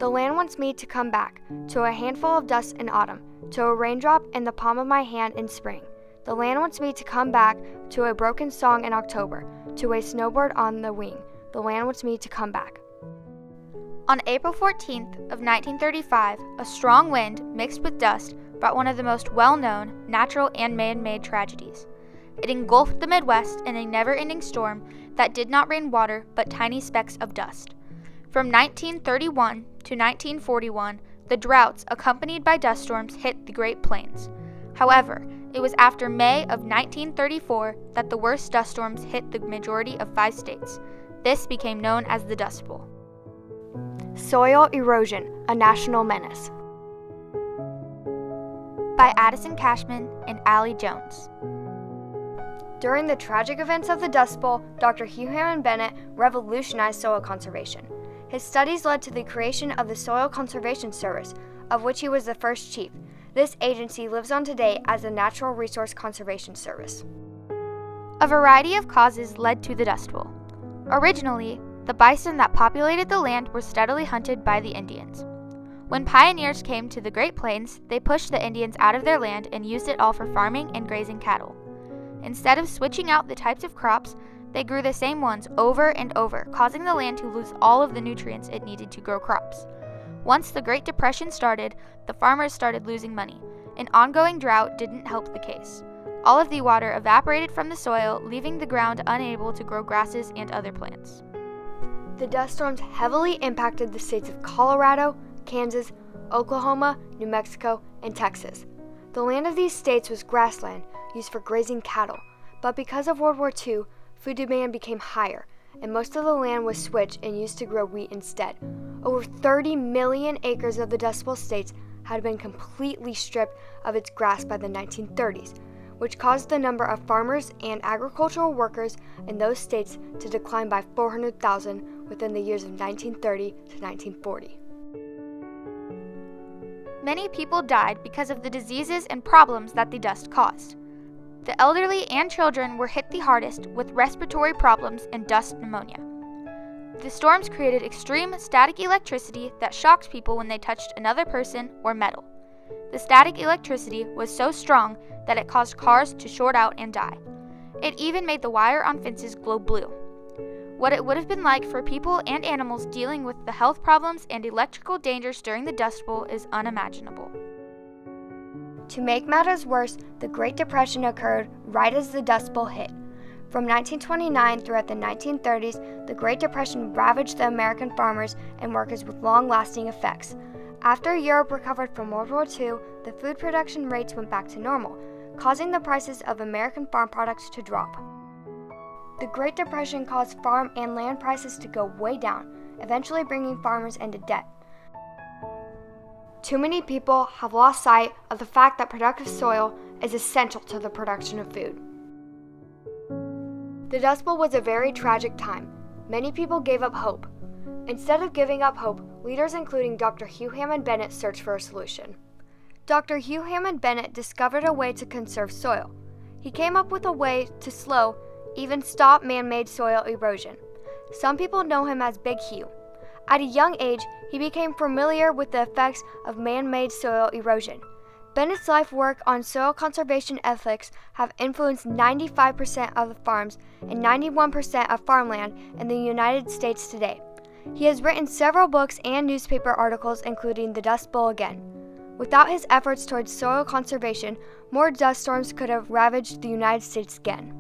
The land wants me to come back, to a handful of dust in autumn, to a raindrop in the palm of my hand in spring. The land wants me to come back, to a broken song in October, to a snowbird on the wing. The land wants me to come back. On April 14th of 1935, a strong wind mixed with dust brought one of the most well-known natural and man-made tragedies. It engulfed the Midwest in a never-ending storm that did not rain water but tiny specks of dust. From 1931 to 1941, the droughts accompanied by dust storms hit the Great Plains. However, it was after May of 1934 that the worst dust storms hit the majority of 5 states. This became known as the Dust Bowl. Soil Erosion, a National Menace. By Addison Cashman and Allie Jones. During the tragic events of the Dust Bowl, Dr. Hugh Hammond Bennett revolutionized soil conservation. His studies led to the creation of the Soil Conservation Service, of which he was the first chief. This agency lives on today as the Natural Resource Conservation Service. A variety of causes led to the Dust Bowl. Originally, the bison that populated the land were steadily hunted by the Indians. When pioneers came to the Great Plains, they pushed the Indians out of their land and used it all for farming and grazing cattle. Instead of switching out the types of crops, they grew the same ones over and over, causing the land to lose all of the nutrients it needed to grow crops. Once the Great Depression started, the farmers started losing money. An ongoing drought didn't help the case. All of the water evaporated from the soil, leaving the ground unable to grow grasses and other plants. The dust storms heavily impacted the states of Colorado, Kansas, Oklahoma, New Mexico, and Texas. The land of these states was grassland used for grazing cattle, but because of World War II, food demand became higher, and most of the land was switched and used to grow wheat instead. Over 30 million acres of the Dust Bowl states had been completely stripped of its grass by the 1930s, which caused the number of farmers and agricultural workers in those states to decline by 400,000 within the years of 1930 to 1940. Many people died because of the diseases and problems that the dust caused. The elderly and children were hit the hardest with respiratory problems and dust pneumonia. The storms created extreme static electricity that shocked people when they touched another person or metal. The static electricity was so strong that it caused cars to short out and die. It even made the wire on fences glow blue. What it would have been like for people and animals dealing with the health problems and electrical dangers during the Dust Bowl is unimaginable. To make matters worse, the Great Depression occurred right as the Dust Bowl hit. From 1929 throughout the 1930s, the Great Depression ravaged the American farmers and workers with long-lasting effects. After Europe recovered from World War II, the food production rates went back to normal, causing the prices of American farm products to drop. The Great Depression caused farm and land prices to go way down, eventually bringing farmers into debt. Too many people have lost sight of the fact that productive soil is essential to the production of food. The Dust Bowl was a very tragic time. Many people gave up hope. Instead of giving up hope, leaders including Dr. Hugh Hammond Bennett searched for a solution. Dr. Hugh Hammond Bennett discovered a way to conserve soil. He came up with a way to slow, even stop man-made soil erosion. Some people know him as Big Hugh. At a young age, he became familiar with the effects of man-made soil erosion. Bennett's life work on soil conservation ethics have influenced 95% of the farms and 91% of farmland in the United States today. He has written several books and newspaper articles, including The Dust Bowl Again. Without his efforts towards soil conservation, more dust storms could have ravaged the United States again.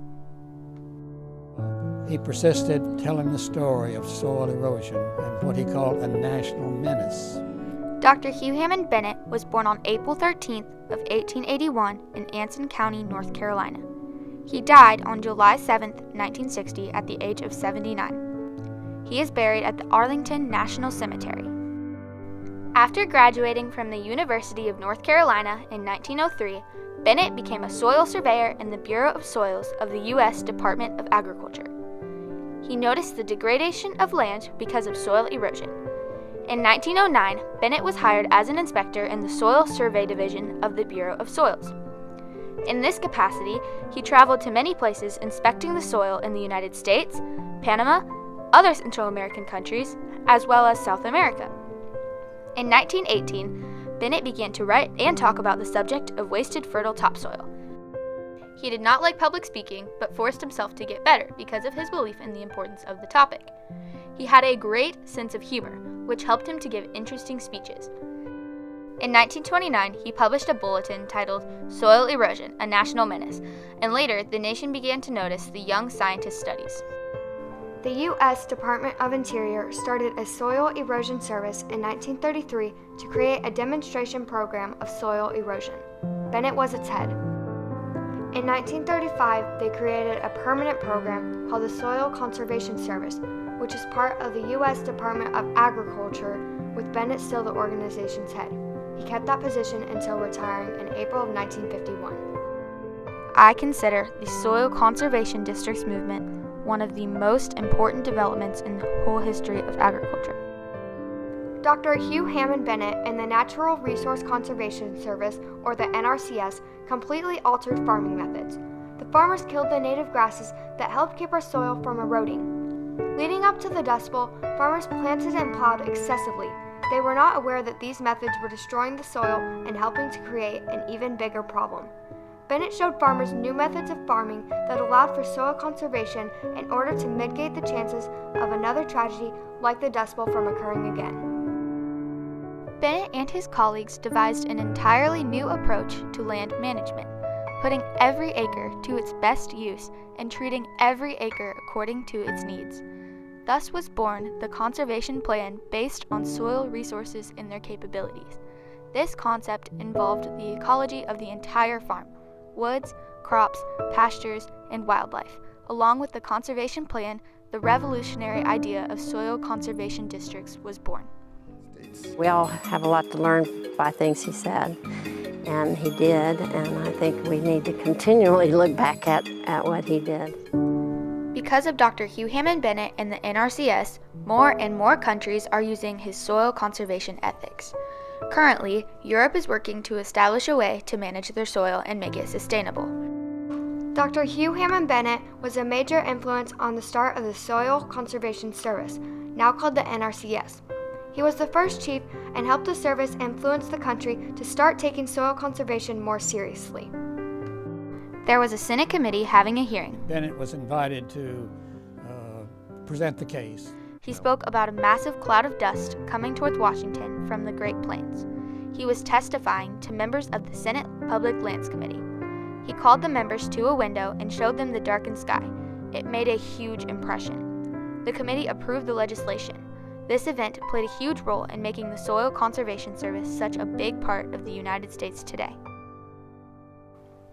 He persisted telling the story of soil erosion and what he called a national menace. Dr. Hugh Hammond Bennett was born on April 13th of 1881 in Anson County, North Carolina. He died on July 7th, 1960 at the age of 79. He is buried at the Arlington National Cemetery. After graduating from the University of North Carolina in 1903, Bennett became a soil surveyor in the Bureau of Soils of the U.S. Department of Agriculture. He noticed the degradation of land because of soil erosion. In 1909, Bennett was hired as an inspector in the Soil Survey Division of the Bureau of Soils. In this capacity, he traveled to many places inspecting the soil in the United States, Panama, other Central American countries, as well as South America. In 1918, Bennett began to write and talk about the subject of wasted fertile topsoil. He did not like public speaking, but forced himself to get better because of his belief in the importance of the topic. He had a great sense of humor, which helped him to give interesting speeches. In 1929, he published a bulletin titled Soil Erosion, a National Menace, and later the nation began to notice the young scientist's studies. The U.S. Department of Interior started a soil erosion service in 1933 to create a demonstration program of soil erosion. Bennett was its head. In 1935, they created a permanent program called the Soil Conservation Service, which is part of the U.S. Department of Agriculture, with Bennett still the organization's head. He kept that position until retiring in April of 1951. I consider the Soil Conservation Districts movement one of the most important developments in the whole history of agriculture. Dr. Hugh Hammond Bennett and the Natural Resource Conservation Service, or the NRCS, completely altered farming methods. The farmers killed the native grasses that helped keep our soil from eroding. Leading up to the Dust Bowl, farmers planted and plowed excessively. They were not aware that these methods were destroying the soil and helping to create an even bigger problem. Bennett showed farmers new methods of farming that allowed for soil conservation in order to mitigate the chances of another tragedy like the Dust Bowl from occurring again. Bennett and his colleagues devised an entirely new approach to land management, putting every acre to its best use and treating every acre according to its needs. Thus was born the conservation plan based on soil resources and their capabilities. This concept involved the ecology of the entire farm, woods, crops, pastures, and wildlife. Along with the conservation plan, the revolutionary idea of soil conservation districts was born. We all have a lot to learn by things he said, and he did, and I think we need to continually look back at what he did. Because of Dr. Hugh Hammond Bennett and the NRCS, more and more countries are using his soil conservation ethics. Currently, Europe is working to establish a way to manage their soil and make it sustainable. Dr. Hugh Hammond Bennett was a major influence on the start of the Soil Conservation Service, now called the NRCS. He was the first chief and helped the service influence the country to start taking soil conservation more seriously. There was a Senate committee having a hearing. Bennett was invited to present the case. He spoke about a massive cloud of dust coming towards Washington from the Great Plains. He was testifying to members of the Senate Public Lands Committee. He called the members to a window and showed them the darkened sky. It made a huge impression. The committee approved the legislation. This event played a huge role in making the Soil Conservation Service such a big part of the United States today.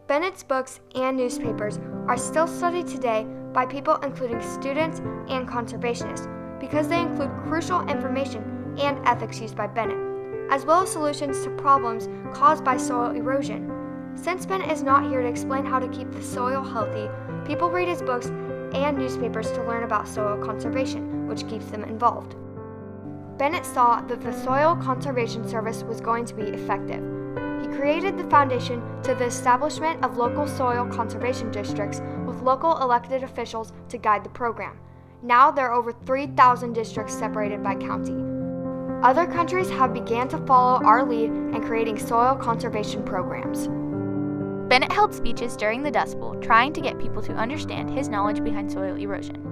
Bennett's books and newspapers are still studied today by people including students and conservationists because they include crucial information and ethics used by Bennett, as well as solutions to problems caused by soil erosion. Since Bennett is not here to explain how to keep the soil healthy, people read his books and newspapers to learn about soil conservation, which keeps them involved. Bennett saw that the Soil Conservation Service was going to be effective. He created the foundation to the establishment of local soil conservation districts with local elected officials to guide the program. Now there are over 3,000 districts separated by county. Other countries have begun to follow our lead in creating soil conservation programs. Bennett held speeches during the Dust Bowl, trying to get people to understand his knowledge behind soil erosion.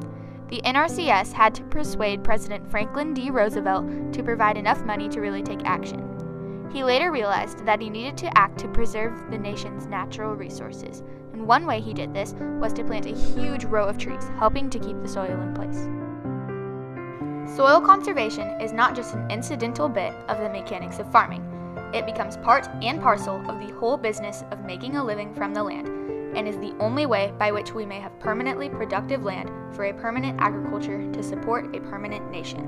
The NRCS had to persuade President Franklin D. Roosevelt to provide enough money to really take action. He later realized that he needed to act to preserve the nation's natural resources, and one way he did this was to plant a huge row of trees, helping to keep the soil in place. Soil conservation is not just an incidental bit of the mechanics of farming. It becomes part and parcel of the whole business of making a living from the land, and is the only way by which we may have permanently productive land for a permanent agriculture to support a permanent nation.